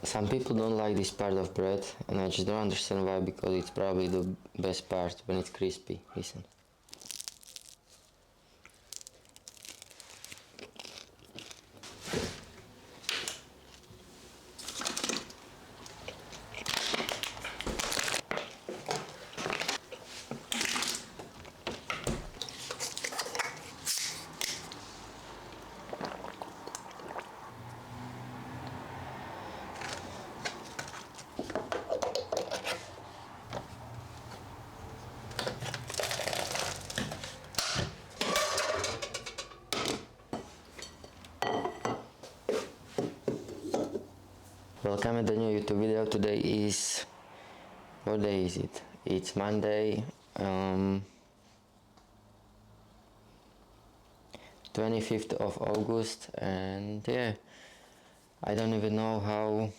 Some people don't like this part of bread, and I just don't understand why, because it's probably the best part when it's crispy. Listen. Welcome to the new YouTube video. Today is, what day is it? It's Monday, 25th of August, and yeah, I don't even know how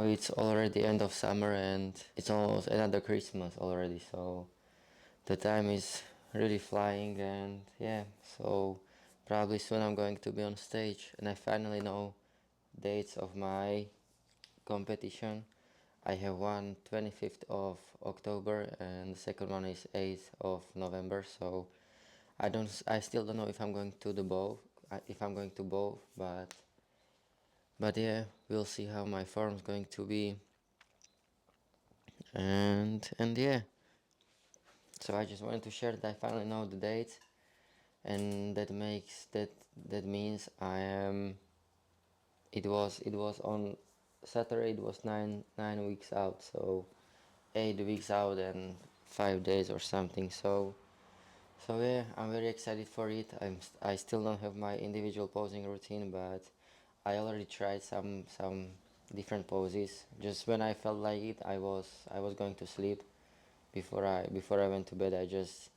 it's already end of summer and it's almost another Christmas already. So the time is really flying, and yeah, so probably soon I'm going to be on stage, and I finally know dates of my competition. I have one 25th of October and the second one is 8th of November. So I still don't know if I'm going to do both, but yeah, we'll see how my form's going to be, and yeah. So I just wanted to share that I finally know the date, and that means I am. It was on Saturday. It was nine weeks out. So 8 weeks out and 5 days or something. So yeah, I'm very excited for it. I still don't have my individual posing routine, but I already tried some different poses. Just when I felt like it, I was going to sleep. Before I went to bed, I just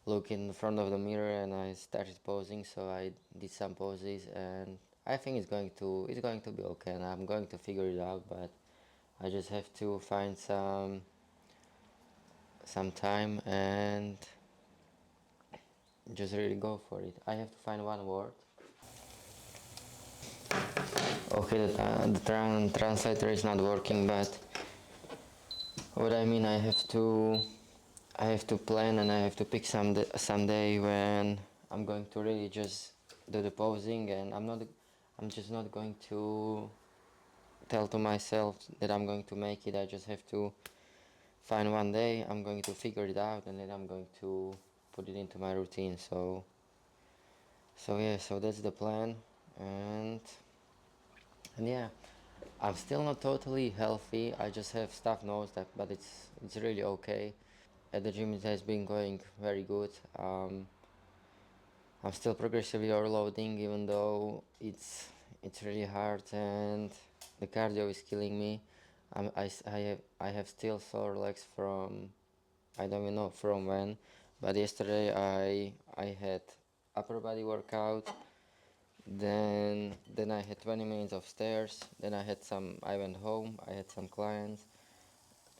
looked in front of the mirror and I started posing. So I did some poses, and I think it's going to be okay, and I'm going to figure it out. But I just have to find some time and just really go for it. I have to find one word. Okay, the translator is not working, but what I mean, I have to plan, and I have to pick some day when I'm going to really just do the posing, and I'm just not going to tell to myself that I'm going to make it. I just have to find one day. I'm going to figure it out, and then I'm going to put it into my routine. So yeah, so that's the plan, and yeah, I'm still not totally healthy. I just have stuffed nose, but it's really okay. At the gym, it has been going very good. I'm still progressively overloading, even though it's really hard and the cardio is killing me. I have still sore legs from, I don't even know from when, but yesterday I had upper body workout. Then I had 20 minutes of stairs. Then I went home. I had some clients,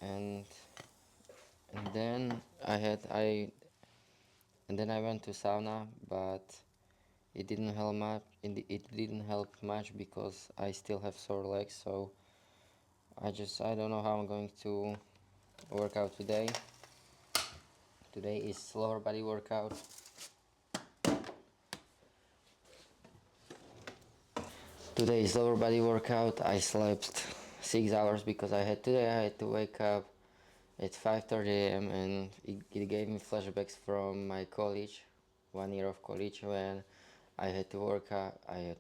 and and then I had I and then I went to sauna, but it didn't help much because I still have sore legs. So I don't know how I'm going to work out today. Today is lower body workout. Today is lower body workout. I slept 6 hours because I had to wake up at 5:30 a.m. and it gave me flashbacks from my college, 1 year of college, when I had to work out. I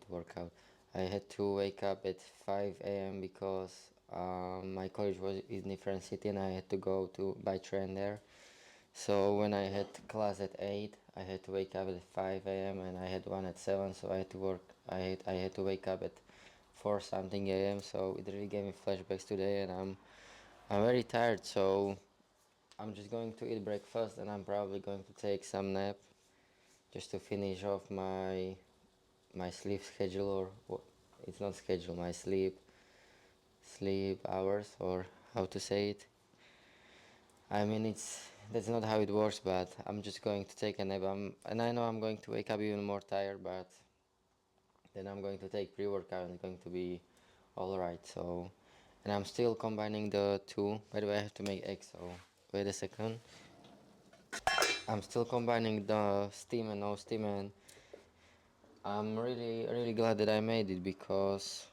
had to wake up at 5 a.m. because my college was in a different city and I had to go to by train there. So when I had class at 8, I had to wake up at 5 a.m. and I had one at 7, so I had to work. I had to wake up at 4 something a.m. So it really gave me flashbacks today, and I'm very tired. So I'm just going to eat breakfast, and I'm probably going to take some nap just to finish off my sleep schedule, or it's not schedule, my sleep hours, or how to say it. I mean, that's not how it works, but I'm just going to take a nap. And I know I'm going to wake up even more tired, but then I'm going to take pre-workout and it's going to be Alright, so, and I'm still combining the two. By the way, I have to make eggs, so wait a second. I'm still combining the steam and no steam, and I'm really glad that I made it because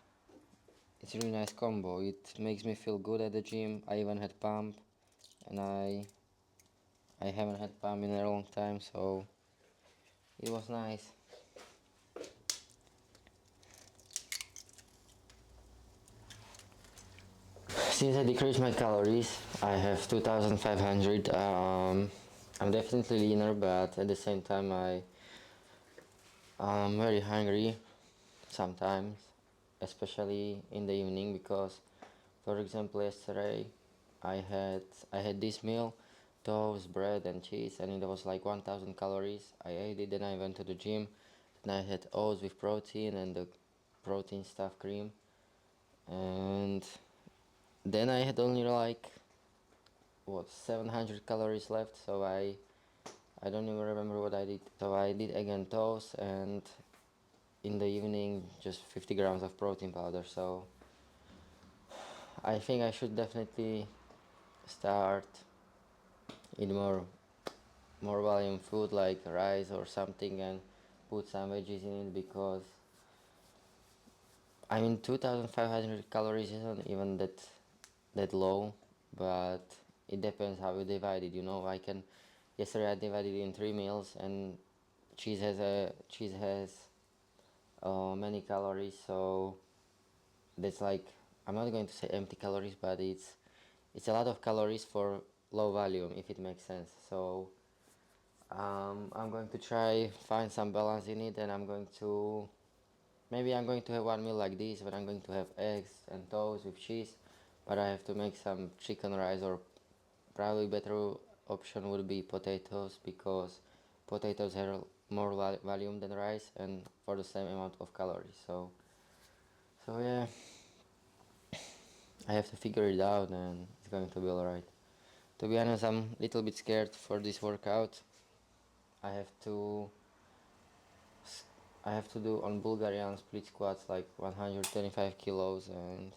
it's a really nice combo. It makes me feel good at the gym. I even had pump, and I haven't had pump in a long time, so it was nice. Since I decreased my calories, I have 2,500. I'm definitely leaner, but at the same time, I'm very hungry sometimes, especially in the evening because, for example, yesterday I had this meal, toast, bread, and cheese, and it was like 1,000 calories. I ate it, then I went to the gym, and I had oats with protein and the protein stuff cream, and then I had only like what 700 calories left, so I don't even remember what I did. So I did again toast and in the evening just 50 grams of protein powder. So I think I should definitely start eat more volume food like rice or something and put some veggies in it because I mean 2,500 calories isn't even that low, but it depends how you divide it. You know, I can yesterday I divided it in 3 meals and cheese has many calories, so that's like I'm not going to say empty calories, but it's a lot of calories for low volume if it makes sense. So I'm going to try find some balance in it, and I'm going to have one meal like this, but I'm going to have eggs and toast with cheese, but I have to make some chicken rice, or probably better option would be potatoes because potatoes have more volume than rice and for the same amount of calories. So yeah, I have to figure it out, and it's going to be alright. To be honest, I'm a little bit scared for this workout. I have to I have to do on Bulgarian split squats like 125 kilos, and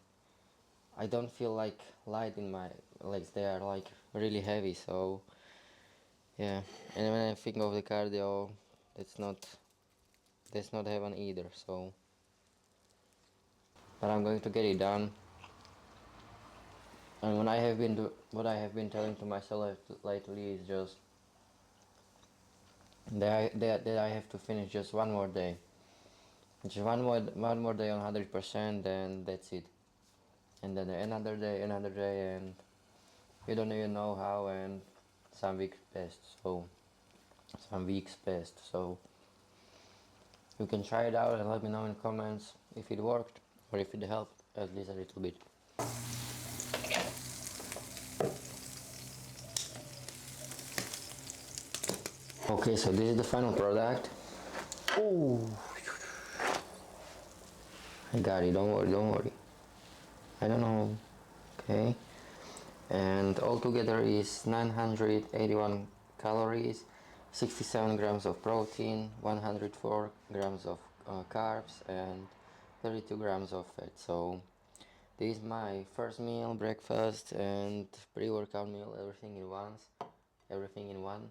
I don't feel like light in my legs. They are like really heavy. So yeah, and when I think of the cardio, that's not that's not heaven either. So, but I'm going to get it done. And what I have been telling to myself lately is just that I have to finish just one more day. Just one more day on 100%, then that's it. And then another day, and you don't even know how. And some weeks passed, so some weeks passed. So you can try it out and let me know in comments if it worked or if it helped at least a little bit. Okay, so this is the final product. Oh, I got it. Don't worry, don't worry. I don't know. Okay, and altogether is 981 calories, 67 grams of protein, 104 grams of carbs, and 32 grams of fat. So this is my first meal, breakfast, and pre-workout meal, everything in one.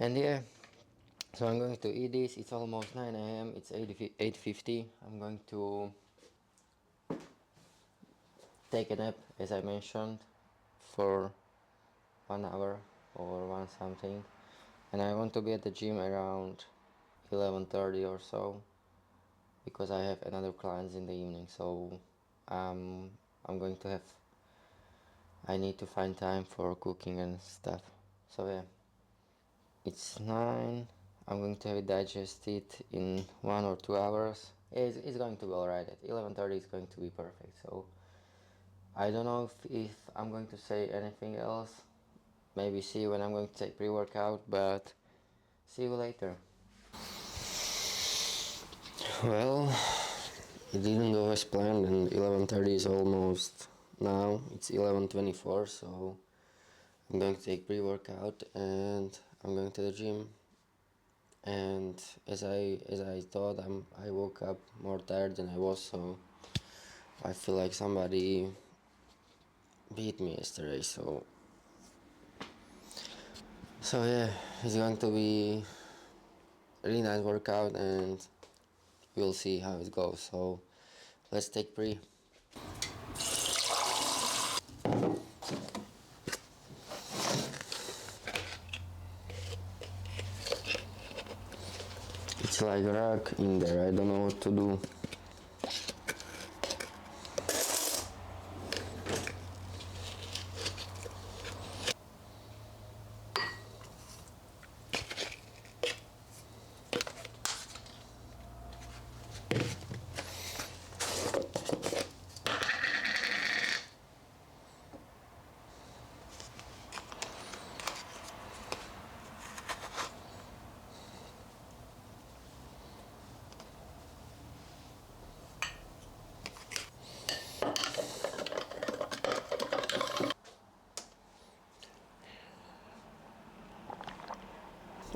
And yeah, so I'm going to eat this. It's almost 9 a.m. It's 8:50. I'm going to take a nap, as I mentioned, for 1 hour or one something, and I want to be at the gym around 11:30 or so because I have another clients in the evening. So um, I'm going to have I need to find time for cooking and stuff. So yeah, it's 9. I'm going to have it digested in 1 or 2 hours. It's going to be alright. At 11:30 it's going to be perfect. So I don't know if I'm going to say anything else. Maybe see you when I'm going to take pre-workout, but see you later. Well, it didn't go as planned, and 11:30 is almost now. It's 11:24, so I'm going to take pre-workout and I'm going to the gym. And as I thought, I woke up more tired than I was, so I feel like somebody beat me yesterday, so yeah, it's going to be a really nice workout, and we'll see how it goes. So let's take pre. It's like a rock in there. I don't know what to do.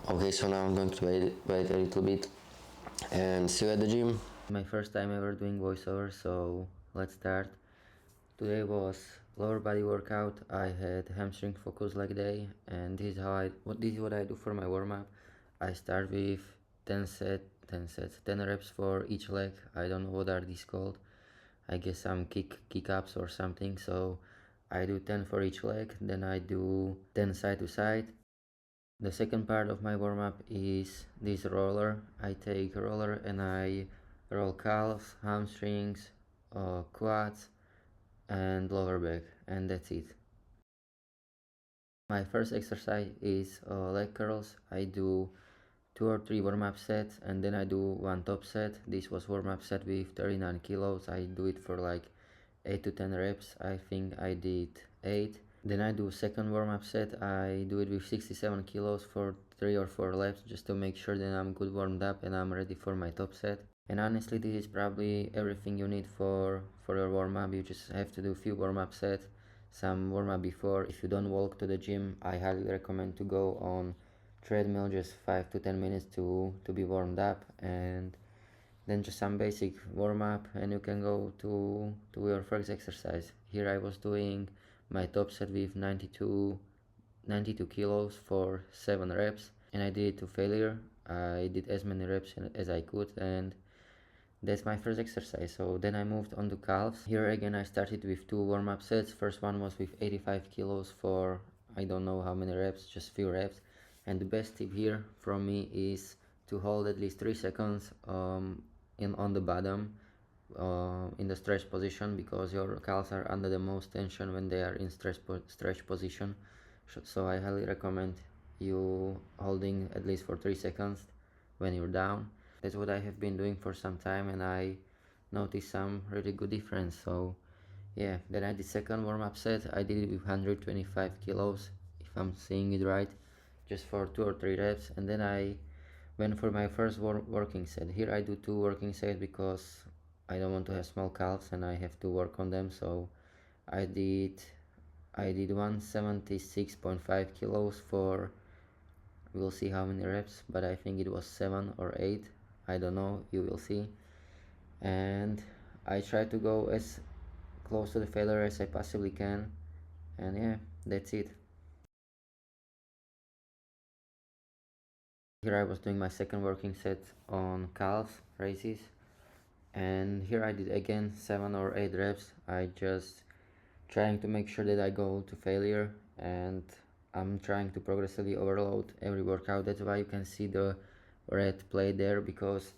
Okay, so now I'm going to wait a little bit and see you at the gym. My first time ever doing voiceover, so let's start. Today was lower body workout. I had hamstring focus leg day, and this is what I do for my warm up. I start with 10 reps for each leg. I don't know what are these called. I guess some kick ups or something. So I do 10 for each leg. Then I do 10 side to side. The second part of my warm up is this roller. I take a roller and I roll calves, hamstrings, quads, and lower back, and that's it. My first exercise is leg curls. I do 2 or 3 warm-up sets, and then I do one top set. This was warm-up set with 39 kilos. I do it for like 8 to 10 reps. I think I did 8. Then I do second warm-up set. I do it with 67 kilos for 3 or 4 reps, just to make sure that I'm good warmed up and I'm ready for my top set. And honestly, this is probably everything you need for your warm-up. You just have to do a few warm-up sets, some warm-up before. If you don't walk to the gym, I highly recommend to go on treadmill just 5 to 10 minutes to be warmed up, and then just some basic warm-up, and you can go to your first exercise. Here I was doing my top set with 92 kilos for 7 reps, and I did it to failure. I did as many reps as I could, and that's my first exercise. So then I moved on to calves. Here again I started with 2 warm-up sets. First one was with 85 kilos for I don't know how many reps, just few reps. And the best tip here from me is to hold at least 3 seconds in on the bottom in the stretch position, because your calves are under the most tension when they are in stretch position. So I highly recommend you holding at least for 3 seconds when you're down. That's what I have been doing for some time, and I noticed some really good difference. So yeah, then I did second warm-up set. I did it with 125 kilos, if I'm saying it right, just for 2 or 3 reps, and then I went for my first working set. Here I do 2 working sets because I don't want to have small calves and I have to work on them. So I did 176.5 kilos for, we'll see how many reps, but I think it was 7 or 8. I don't know, you will see. And I try to go as close to the failure as I possibly can, and yeah, that's it. Here I was doing my second working set on calves raises, and here I did again 7 or 8 reps. I just trying to make sure that I go to failure, and I'm trying to progressively overload every workout. That's why you can see the red plate there, because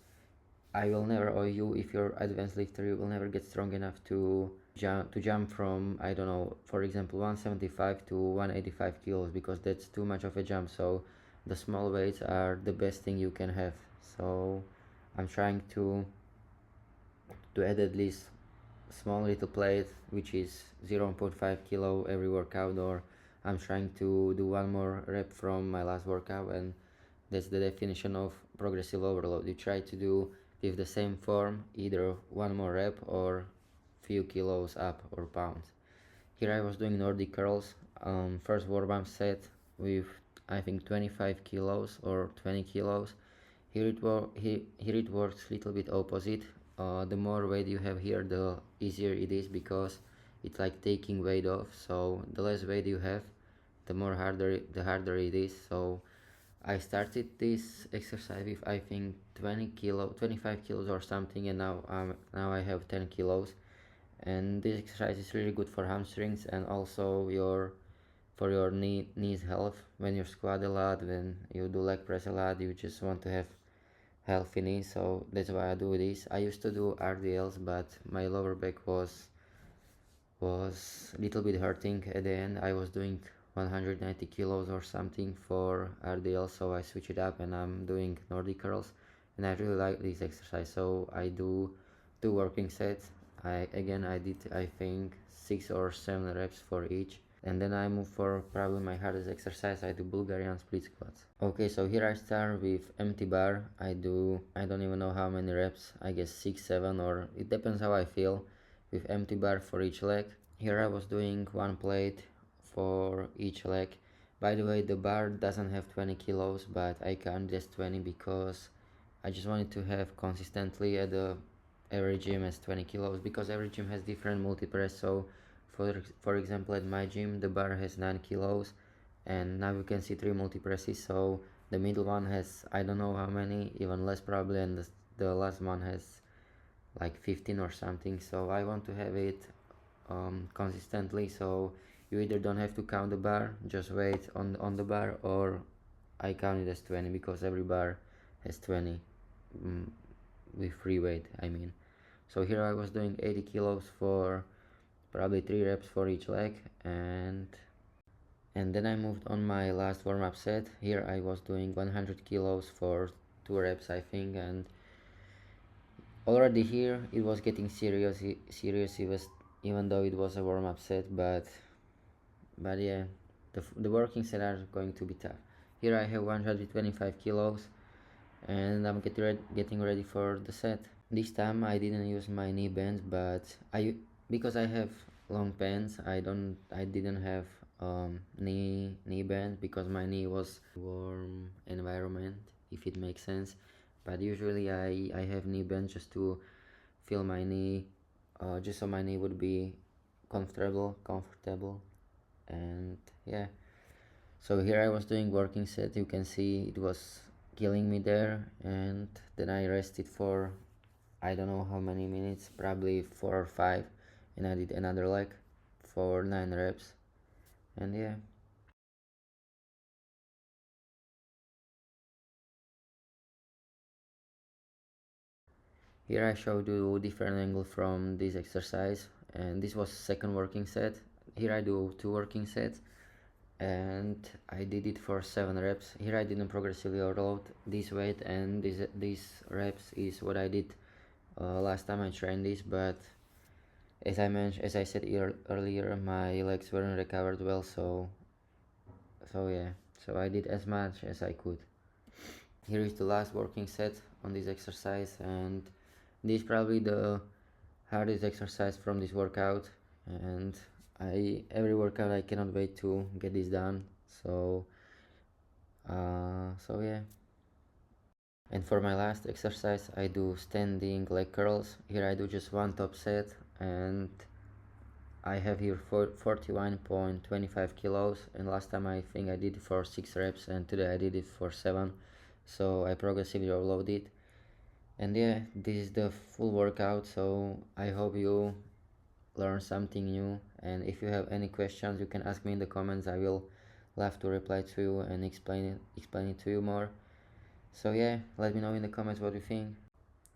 I will never, or you, if you're advanced lifter, you will never get strong enough to jump from, I don't know, for example 175 to 185 kilos, because that's too much of a jump. So the small weights are the best thing you can have. So I'm trying to add at least small little plate, which is 0.5 kilo every workout, or I'm trying to do one more rep from my last workout, and that's the definition of progressive overload. You try to do with the same form either one more rep or few kilos up or pounds. Here I was doing Nordic curls. First warm-up set with I think 25 kilos or 20 kilos. Here it works little bit opposite. the more weight you have here, the easier it is, because it's like taking weight off. So the less weight you have, the harder it is. So I started this exercise with, I think, 25 kilos or something, and now I have 10 kilos. And this exercise is really good for hamstrings, and also for your knees health. When you squat a lot, when you do leg press a lot, you just want to have healthy knees. So that's why I do this. I used to do RDLs, but my lower back was a little bit hurting at the end. I was doing 190 kilos or something for RDL, so I switched it up and I'm doing Nordic curls, and I really like this exercise. So I do two working sets. I did, I think, 6 or 7 reps for each, and then I move for probably my hardest exercise. I do Bulgarian split squats. Okay, so here I start with empty bar. I don't even know how many reps, I guess 6 7, or it depends how I feel, with empty bar for each leg. Here I was doing one plate for each leg. By the way, the bar doesn't have 20 kilos, but I count as 20 because I just wanted to have consistently at every gym as 20 kilos, because every gym has different multi-press. So for example, at my gym the bar has 9 kilos, and now you can see 3 multi-presses. So the middle one has, I don't know how many, even less probably, and the last one has like 15 or something. So I want to have it consistently. So you either don't have to count the bar, just wait on the bar, or I count it as 20, because every bar has 20, with free weight, I mean. So here I was doing 80 kilos for probably 3 reps for each leg, and then I moved on my last warm-up set. Here I was doing 100 kilos for 2 reps, I think, and already here it was getting serious. It was, even though it was a warm-up set, but yeah, the working set are going to be tough. Here I have 125 kilos, and I'm getting ready for the set. This time I didn't use my knee bands, but because I have long pants, I didn't have knee band, because my knee was warm environment, if it makes sense. But usually I have knee bands just to feel my knee, just so my knee would be comfortable, and yeah. So here I was doing working set. You can see it was killing me there, and then I rested for, I don't know how many minutes, probably 4 or 5, and I did another leg for 9 reps, and yeah. Here I showed you different angle from this exercise, and this was second working set. Here I do 2 working sets, and I did it for 7 reps. Here I didn't progressively overload this weight, and these reps is what I did last time I trained this, but as I said earlier, my legs weren't recovered well, so yeah, so I did as much as I could. Here is the last working set on this exercise, and this is probably the hardest exercise from this workout, and every workout I cannot wait to get this done. So yeah. And for my last exercise I do standing leg curls. Here I do just one top set, and I have here 41.25 kilos, and last time I think I did it for 6 reps, and today I did it for 7, so I progressively overloaded. And yeah, this is the full workout, so I hope you learn something new, and if you have any questions you can ask me in the comments. I will love to reply to you and explain it to you more. So yeah, let me know in the comments what you think.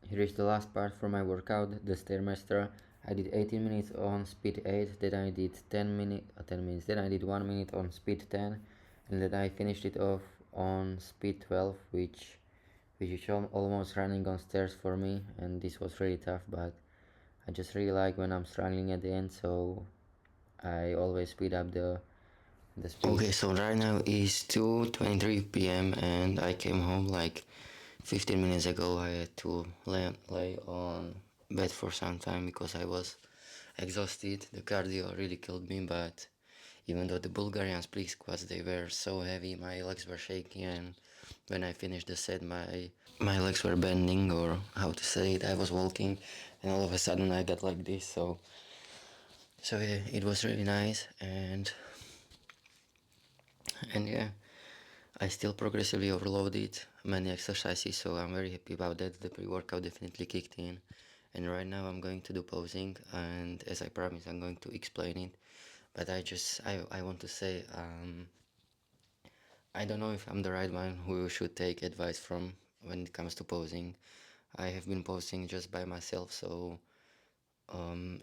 Here is the last part for my workout, the Stairmaster. I did 18 minutes on speed 8, then I did 10 minutes, then I did 1 minute on speed 10, and then I finished it off on speed 12, which is almost running on stairs for me, and this was really tough, but I just really like when I'm struggling at the end, so I always speed up the speed. Okay, so right now is 2:23 p.m. and I came home like 15 minutes ago. I had to lay on bed for some time because I was exhausted. The cardio really killed me, but even though the Bulgarian split squats, they were so heavy, my legs were shaking, and when I finished the set, my legs were bending, or how to say it. I was walking, and all of a sudden I got like this. So yeah, it was really nice, and yeah, I still progressively overloaded many exercises, so I'm very happy about that. The pre-workout definitely kicked in, and right now I'm going to do posing, and as I promised, I'm going to explain it. But I want to say, I don't know if I'm the right one who should take advice from when it comes to posing. I have been posing just by myself, so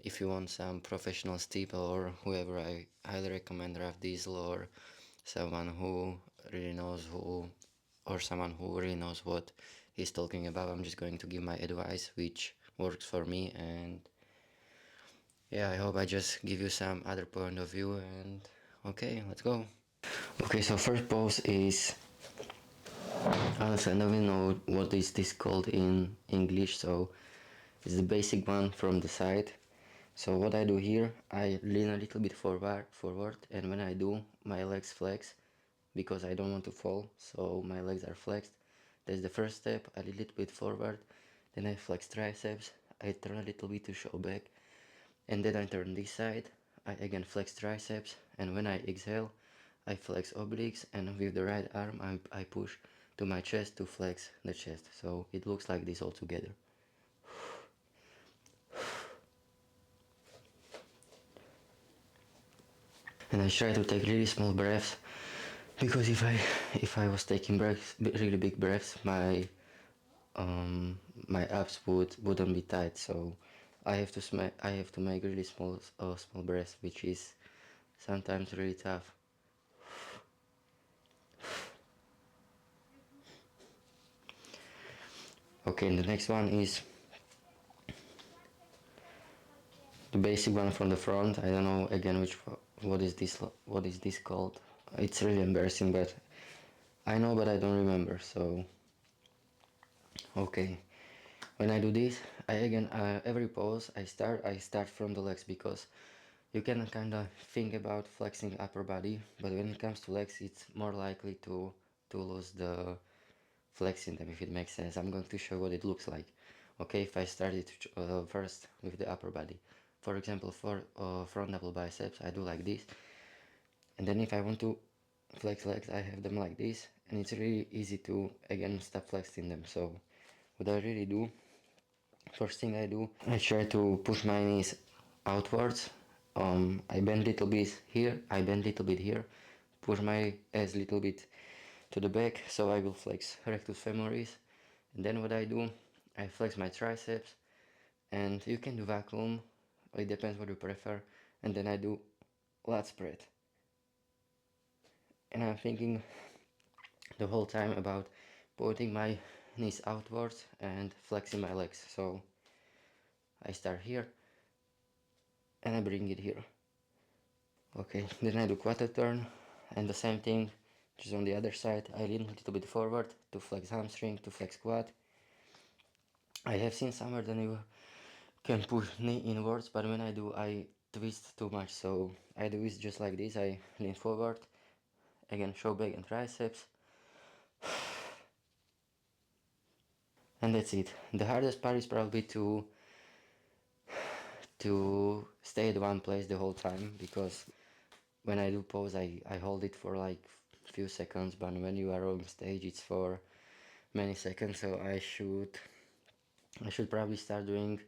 if you want some professional tip or whoever, I highly recommend Raf Diesel or someone who really knows who, or someone who really knows what he's talking about. I'm just going to give my advice, which works for me, and yeah, I hope I just give you some other point of view. And okay, let's go. Okay, so first pose is, honestly, I don't even know what is this called in English, so it's the basic one from the side. So what I do here, I lean a little bit forward, and when I do, my legs flex because I don't want to fall, so my legs are flexed. That's the first step. I lean a little bit forward, then I flex triceps, I turn a little bit to show back, and then I turn this side, I again flex triceps, and when I exhale, I flex obliques, and with the right arm I push to my chest to flex the chest. So it looks like this all together. And I try to take really small breaths, because if I was taking breaths, really big breaths, my abs wouldn't be tight. So I have to make really small breaths, which is sometimes really tough. Okay, and the next one is the basic one from the front. I don't know again what is this called. It's really embarrassing, but I know, but I don't remember. So okay, when I do this, I again every pose I start from the legs, because you can kind of think about flexing upper body, but when it comes to legs, it's more likely to lose the flexing them, if it makes sense. I'm going to show what it looks like. Okay, if I started first with the upper body, for example, for front double biceps, I do like this, and then if I want to flex legs, I have them like this, and it's really easy to again stop flexing them. So what I really do, first thing I do, I try to push my knees outwards. I bend little bit here, I bend little bit here, push my ass little bit to the back, so I will flex rectus femoris. And then what I do, I flex my triceps, and you can do vacuum, it depends what you prefer. And then I do lat spread, and I'm thinking the whole time about putting my knees outwards and flexing my legs. So I start here and I bring it here. Okay, then I do quarter turn, and the same thing, just on the other side. I lean a little bit forward to flex hamstring, to flex quad. I have seen somewhere that you can push knee inwards, but when I do, I twist too much. So I do it just like this. I lean forward, again show back and triceps, and that's it. The hardest part is probably to stay at one place the whole time, because when I do pose, I hold it for like few seconds, but when you are on stage, it's for many seconds. So I should probably start doing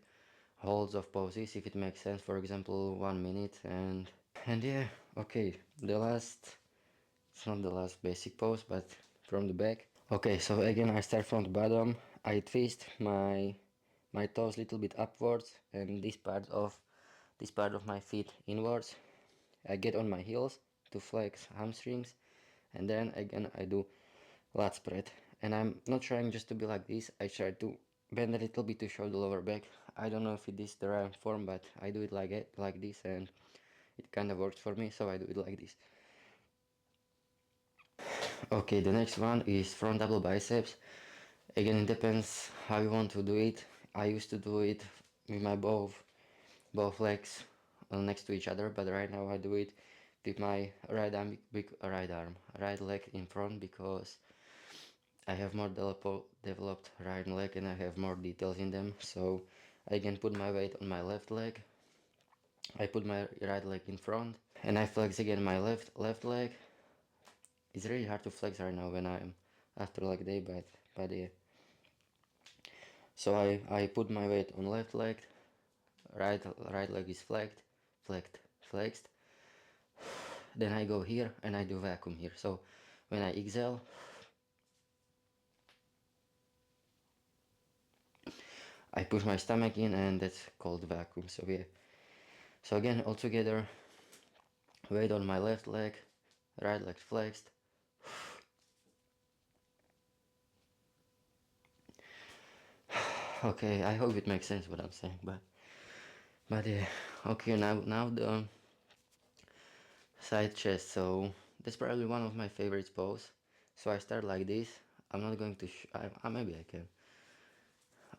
holds of poses, if it makes sense. For example, 1 minute, and yeah. Okay, the last, it's not the last basic pose, but from the back. Okay, so again I start from the bottom. I twist my toes a little bit upwards, and this part of my feet inwards. I get on my heels to flex hamstrings, and then again I do lat spread. And I'm not trying just to be like this, I try to bend a little bit to show the lower back. I don't know if it is the right form, but I do it like this, and it kind of works for me, so I do it like this. Okay, the next one is front double biceps. Again, it depends how you want to do it. I used to do it with my both legs next to each other, but right now I do it with my right leg in front, because I have more developed right leg and I have more details in them, so I can put my weight on my left leg. I put my right leg in front and I flex again my left leg. It's really hard to flex right now when I'm after leg day, but yeah. So I put my weight on left leg, right leg is flexed. Then I go here and I do vacuum here. So when I exhale, I push my stomach in and that's called vacuum. So yeah. So again, all together, weight on my left leg, right leg flexed. Okay, I hope it makes sense what I'm saying, but yeah. Okay, now the side chest. So that's probably one of my favorite pose. So I start like this. I'm not going to. Maybe I can.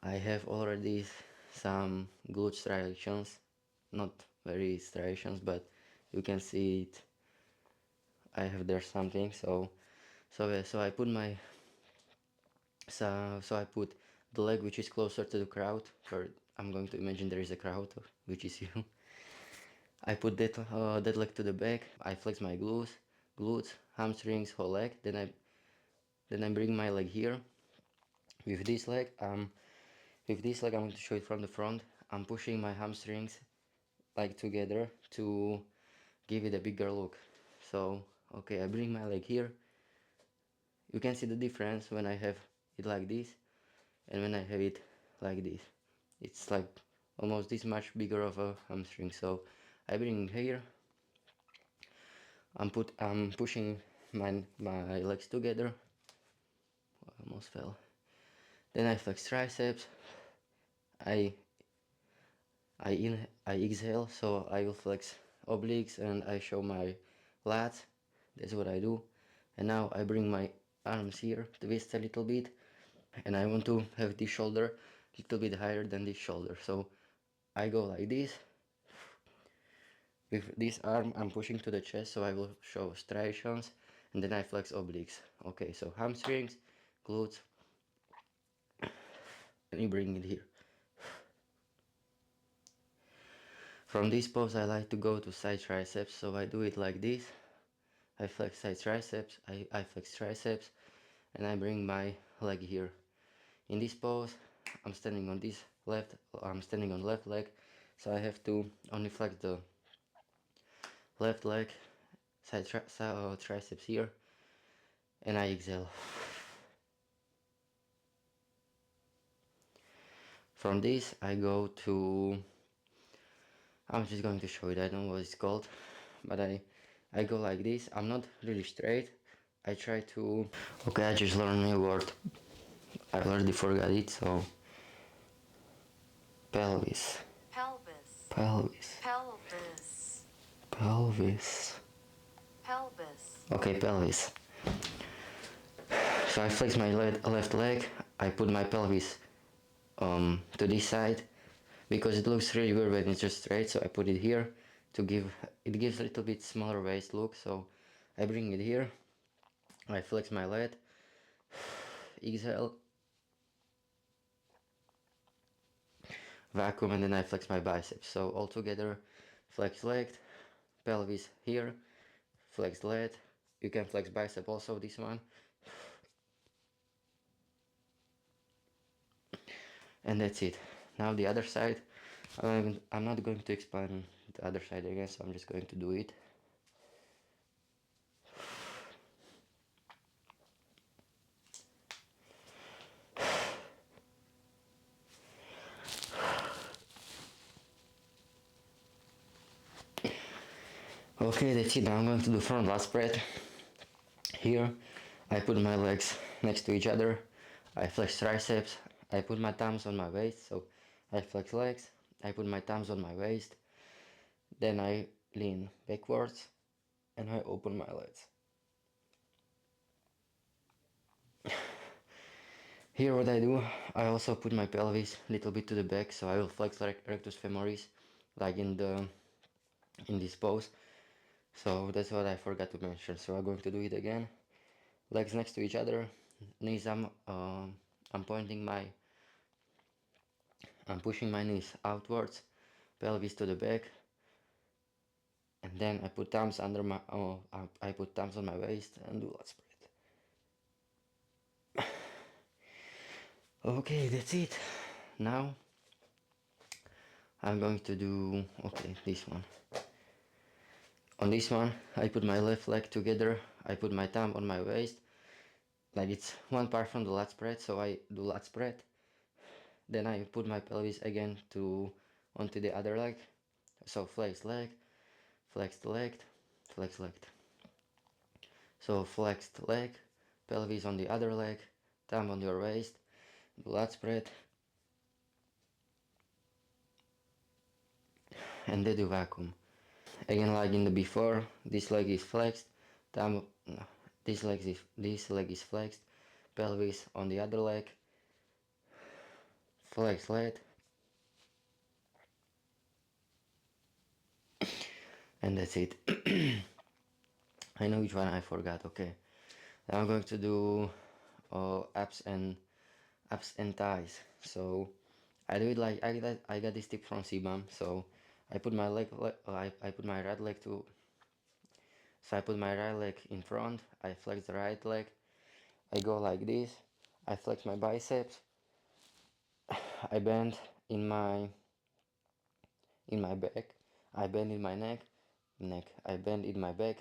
I have already some glute striations, not very striations, but you can see it. I have there something. So yeah, so I put my so I put the leg which is closer to the crowd. For I'm going to imagine there is a crowd, which is you. I put that leg to the back. I flex my glutes, hamstrings, whole leg. Then I bring my leg here. With this leg, I'm going to show it from the front. I'm pushing my hamstrings like together to give it a bigger look. So okay, I bring my leg here. You can see the difference when I have it like this and when I have it like this. It's like almost this much bigger of a hamstring. So I bring it here. I'm pushing my legs together. Almost fell. Then I flex triceps. I I exhale, so I will flex obliques and I show my lats. That's what I do. And now I bring my arms here, twist a little bit, and I want to have this shoulder a little bit higher than this shoulder. So I go like this. With this arm, I'm pushing to the chest, so I will show striations, and then I flex obliques. Okay, so hamstrings, glutes, and you bring it here. From this pose, I like to go to side triceps, so I do it like this. I flex side triceps, I flex triceps, and I bring my leg here. In this pose, I'm standing on left leg, so I have to only flex the left leg, triceps here, and I exhale. From this, I go to, I'm just going to show it, I don't know what it's called, but I go like this. I'm not really straight. I try to, okay, I just learned a new word. I already forgot it, so pelvis. Pelvis. Pelvis. Pelvis. Pelvis. Pelvis. Okay, pelvis. So I flex my left leg. I put my pelvis to this side because it looks really weird when it's just straight. So I put it here to gives a little bit smaller waist look. So I bring it here. I flex my leg. Exhale. Vacuum, and then I flex my biceps. So all together, flex leg, pelvis here, flex leg. You can flex bicep also, this one. And that's it. Now the other side, I'm not going to explain the other side again, so I'm just going to do it. Okay, that's it. Now I'm going to do front lat spread. Here, I put my legs next to each other. I flex triceps. I put my thumbs on my waist, so I flex legs. I put my thumbs on my waist. Then I lean backwards and I open my legs. Here what I do, I also put my pelvis a little bit to the back, so I will flex rectus femoris, like in this pose. So that's what I forgot to mention. So I'm going to do it again. Legs next to each other, knees. I'm pointing my, I'm pushing my knees outwards, pelvis to the back, and then I put thumbs under my, I put thumbs on my waist and do lat spread. Okay, that's it. Now I'm going to do, okay, this one. On this one, I put my left leg together, I put my thumb on my waist, like it's one part from the lat spread, so I do lat spread. Then I put my pelvis again onto the other leg, so flex leg, flexed leg, flex leg. So flexed leg, pelvis on the other leg, thumb on your waist, do lat spread, and then do vacuum. Again, like in the before, this leg is flexed, thumb, no, this leg is flexed, pelvis on the other leg, flex leg, and that's it. I know which one I forgot. Okay, now I'm going to do abs and thighs. So I do it like I got this tip from Sibam. So I put my I put my right leg to. So I put my right leg in front. I flex the right leg. I go like this. I flex my biceps. I bend in my back. I bend in my neck. I bend in my back.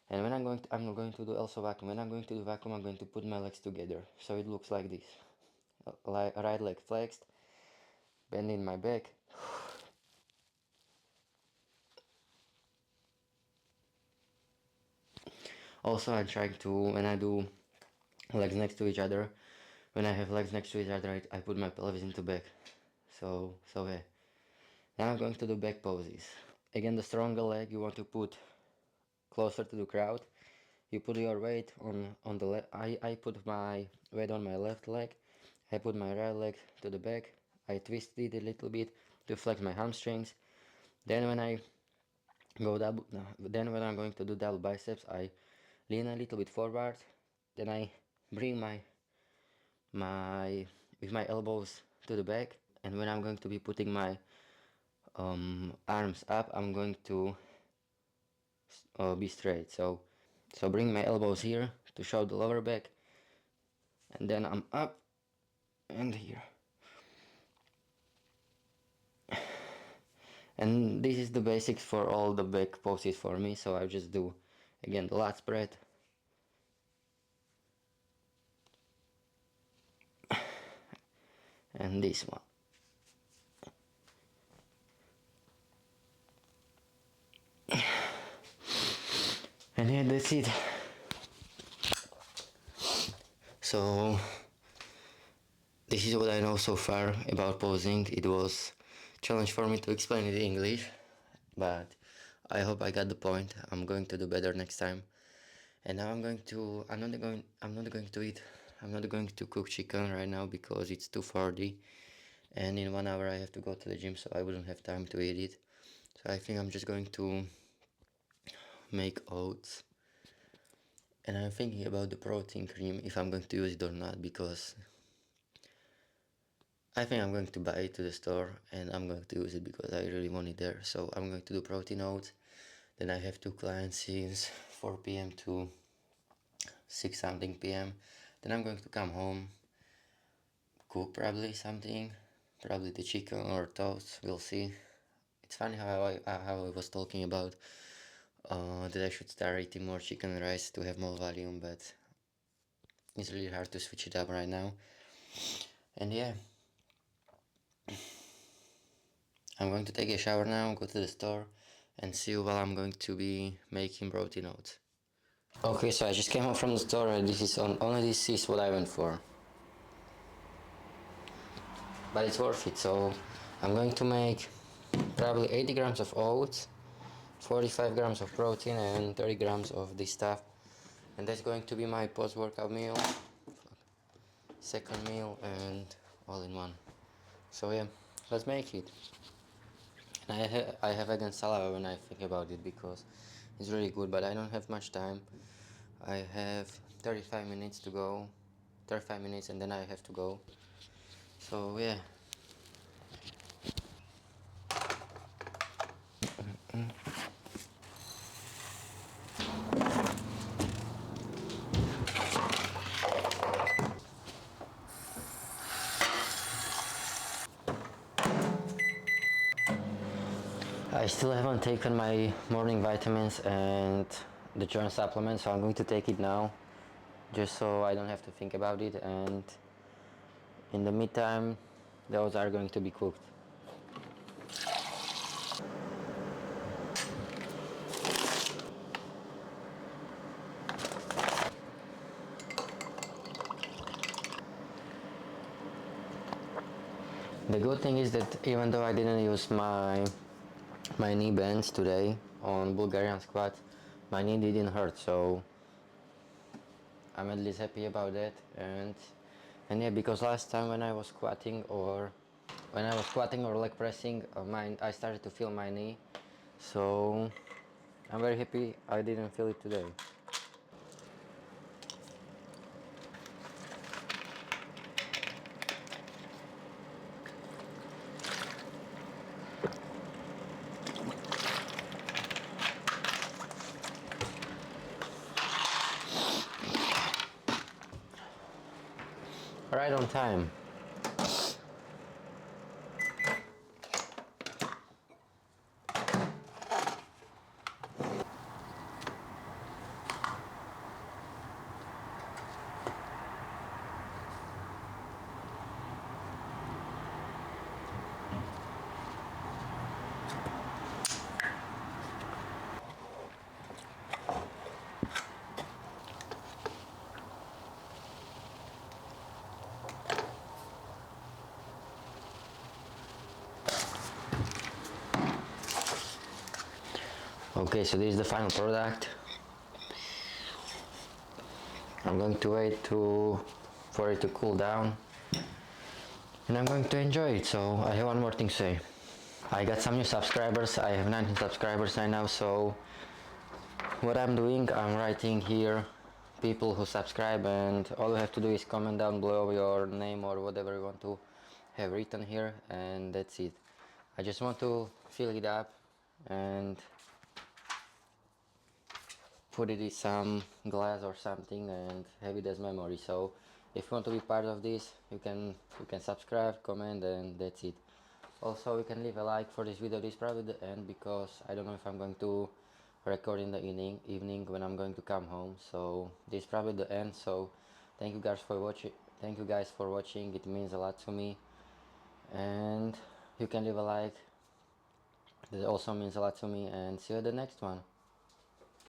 And when I'm going to do also vacuum. When I'm going to do vacuum, I'm going to put my legs together. So it looks like this. Right leg flexed, bend in my back. Also, I'm trying to, when I do legs next to each other, when I have legs next to each other, I put my pelvis into back. So yeah. Now I'm going to do back poses. Again, the stronger leg you want to put closer to the crowd. You put your weight on the left. I put my weight on my left leg. I put my right leg to the back. I twist it a little bit to flex my hamstrings. Then when I go double, no, then when I'm going to do double biceps, I lean a little bit forward. Then I bring my with my elbows to the back. And when I'm going to be putting my arms up, I'm going to be straight. So bring my elbows here to show the lower back, and then I'm up and here. And this is the basics for all the back poses for me. So I just do again the lat spread, and this one. And yeah, that's it. So this is what I know so far about posing. It was a challenge for me to explain it in English, but I hope I got the point. I'm going to do better next time. And now I'm not going to eat, I'm not going to cook chicken right now because it's 2:40, and in 1 hour I have to go to the gym, so I wouldn't have time to eat it. So I think I'm just going to make oats. And I'm thinking about the protein cream, if I'm going to use it or not, because I think I'm going to buy it to the store and I'm going to use it because I really want it there. So I'm going to do protein oats. Then I have 2 clients since 4 p.m. to 6 something p.m. Then I'm going to come home, cook probably something, probably the chicken or toast, we'll see. It's funny how I was talking about that I should start eating more chicken and rice to have more volume, but it's really hard to switch it up right now. And yeah, I'm going to take a shower now, go to the store, and see you while I'm going to be making protein oats. Okay, so I just came home from the store and only this is what I went for. But it's worth it, so I'm going to make probably 80 grams of oats, 45 grams of protein and 30 grams of this stuff. And that's going to be my post-workout meal, second meal, and all in one. So yeah, let's make it. And I have again salad when I think about it because it's really good, but I don't have much time. I have 35 minutes to go, 35 minutes and then I have to go. So yeah. I still haven't taken my morning vitamins and the joint supplement, so I'm going to take it now just so I don't have to think about it, and in the meantime those are going to be cooked. The good thing is that even though I didn't use my knee bands today on Bulgarian squat, my knee didn't hurt, so I'm at least happy about that. And yeah, because last time when I was squatting or leg pressing, I started to feel my knee, so I'm very happy I didn't feel it today. Right on time. Okay, so this is the final product. I'm going to wait for it to cool down and I'm going to enjoy it. So I have one more thing to say. I got some new subscribers. I have 19 subscribers right now, so what I'm doing, I'm writing here people who subscribe, and all you have to do is comment down below your name or whatever you want to have written here, and that's it. I just want to fill it up and put it in some glass or something and have it as memory. So if you want to be part of this, you can subscribe, comment, and that's it. Also, you can leave a like for this video. This is probably the end because I don't know if I'm going to record in the evening when I'm going to come home. So this is probably the end. So thank you guys for watching. Thank you guys for watching. It means a lot to me. And you can leave a like. That also means a lot to me. And see you at the next one.